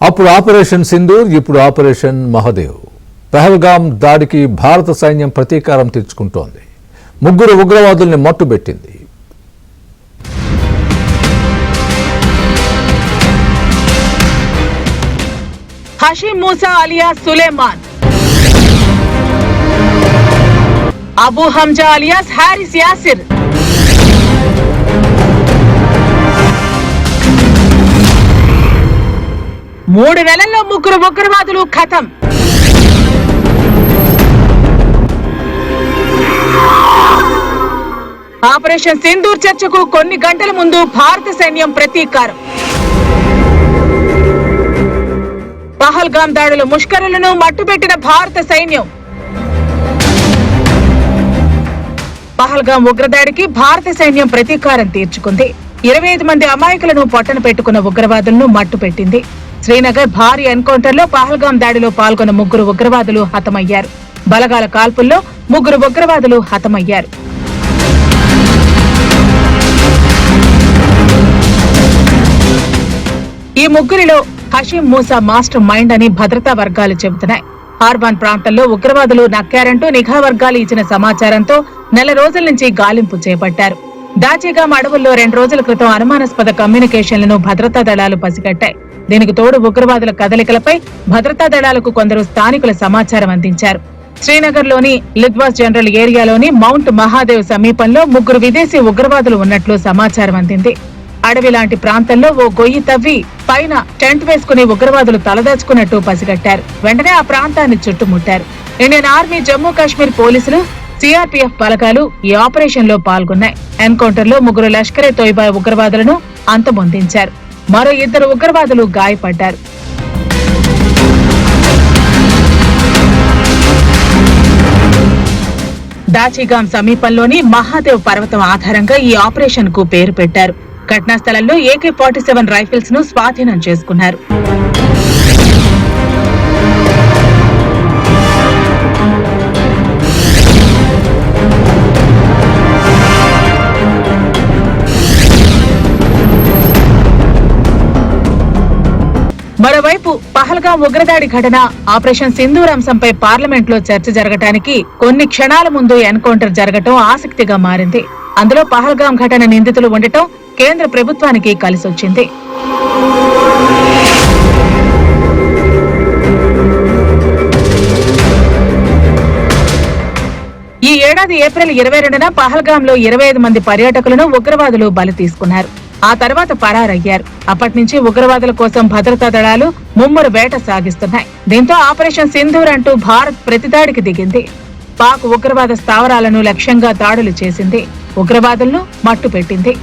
అప్పుడు ఆపరేషన్ సింధూర్, ఇప్పుడు ఆపరేషన్ మహదేవ్. పహల్గాం దాడికి భారత సైన్యం ప్రతీకారం తీర్చుకుంటోంది. 3 ఉగ్రవాదుల్ని మట్టుబెట్టింది. హషీం మూసా అలియాస్ సులేమాన్, అబూ హంజా అలియాస్ హారిస్ యాసిర్, మూడు నెలల్లో 3 ఉగ్రవాదులు ఖతం. ఆపరేషన్ సింధూర్ చర్చకు కొన్ని గంటల ముందు భారత సైన్యం ప్రతీకారం. పహల్గాం దాడుల ముష్కరులను మట్టుపెట్టిన భారత సైన్యం. పహల్గాం ఉగ్రదాడికి భారత సైన్యం ప్రతీకారం తీర్చుకుంది. 25 మంది అమాయకులను పొట్టన పెట్టుకున్న ఉగ్రవాదులను మట్టుపెట్టింది. శ్రీనగర్ భారీ ఎన్కౌంటర్ లో పహల్గాం దాడిలో పాల్గొన్న 3 ఉగ్రవాదులు హతమయ్యారు. బలగాల కాల్పుల్లో 3 ఉగ్రవాదులు హతమయ్యారు. ఈ 3లో హషీం మూసా మాస్టర్ మైండ్ అని భద్రతా వర్గాలు చెబుతున్నాయి. హార్బాన్ ప్రాంతంలో ఉగ్రవాదులు నక్కారంటూ నిఘా వర్గాలు ఇచ్చిన సమాచారంతో నెల రోజుల నుంచి గాలింపు చేపట్టారు. దాచేగాం అడవుల్లో 2 రోజుల క్రితం అనుమానాస్పద కమ్యూనికేషన్లను భద్రతా దళాలు పసిగట్టాయి. దీనికి తోడు ఉగ్రవాదుల కదలికలపై భద్రతా దళాలకు కొందరు స్థానికుల సమాచారం అందించారు. శ్రీనగర్ లోని లిద్వాస్ జనరల్ ఏరియాలోని మౌంట్ మహాదేవ్ సమీపంలో 3 విదేశీ ఉగ్రవాదులు ఉన్నట్లు సమాచారం అందింది. అడవి లాంటి ప్రాంతంలో ఓ గొయ్యి తవ్వి పైన టెంట్ వేసుకుని ఉగ్రవాదులు తలదాచుకున్నట్టు పసిగట్టారు. వెంటనే ఆ ప్రాంతాన్ని చుట్టుముట్టారు. ఇండియన్ ఆర్మీ, జమ్మూ కాశ్మీర్ పోలీసులు, సిఆర్పీఎఫ్ బలగాలు ఈ ఆపరేషన్ లో పాల్గొన్నాయి. ఎన్కౌంటర్ లో 3 లష్కరే తోయిబా ఉగ్రవాదులను అంతమొందించారు. మరో 2 ఉగ్రవాదులు గాయపడ్డారు. దాచిగాం సమీపంలోని మహాదేవ్ పర్వతం ఆధారంగా ఈ ఆపరేషన్ కు పేరు పెట్టారు. ఘటనా స్థలంలో AK-47 రైఫిల్స్ ను స్వాధీనం చేసుకున్నారు. మరోవైపు పహల్గాం ఉగ్రదాడి ఘటన, ఆపరేషన్ సింధూర్ అంశంపై పార్లమెంట్ లో చర్చ జరగటానికి కొన్ని క్షణాల ముందు ఎన్కౌంటర్ జరగటం ఆసక్తిగా మారింది. అందులో పహల్గాం ఘటన నిందితులు ఉండటం కేంద్ర ప్రభుత్వానికి కలిసొచ్చింది. ఈ ఏడాది ఏప్రిల్ 22న పహల్గాంలో 25 మంది పర్యాటకులను ఉగ్రవాదులు బలి తీసుకున్నారు. ఆ తర్వాత పరారయ్యారు. అప్పటి నుంచి ఉగ్రవాదుల కోసం భద్రతా దళాలు ముమ్మర వేట సాగిస్తున్నాయి. దీంతో ఆపరేషన్ సింధూర్ అంటూ భారత్ ప్రతిదాడికి దిగింది. పాక్ ఉగ్రవాద స్థావరాలను లక్ష్యంగా దాడులు చేసింది. ఉగ్రవాదులను మట్టుపెట్టింది.